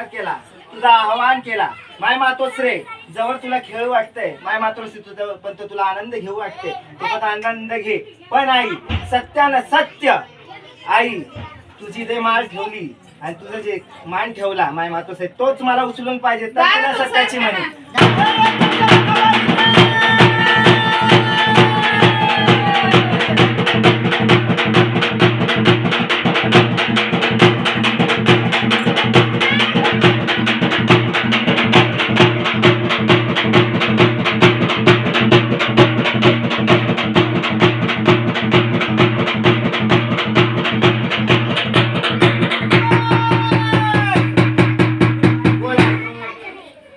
संवाद केला, तुझा आव्हान केला. माय मातोश्री, जवळ तुला खेळ वाटतंय, माय मातोश्री तुझं पण तुला आनंद घेऊ वाटते, तू पण आनंद घे. पण आई, सत्यानं सत्य, आई तुझी जे माळ ठेवली आणि तुझं जे मान ठेवला माय मातोश्री, तोच मला उचलून पाहिजे, तर तुला सत्याची म्हणे.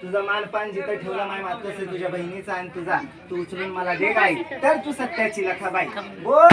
तुझा मानपान जिथं ठेवला माय मातोश्री तुझ्या बहिणीचा आणि तुझा, तू उचलून मला दे गाई, तर तू सत्याची लखाबाई. बोल.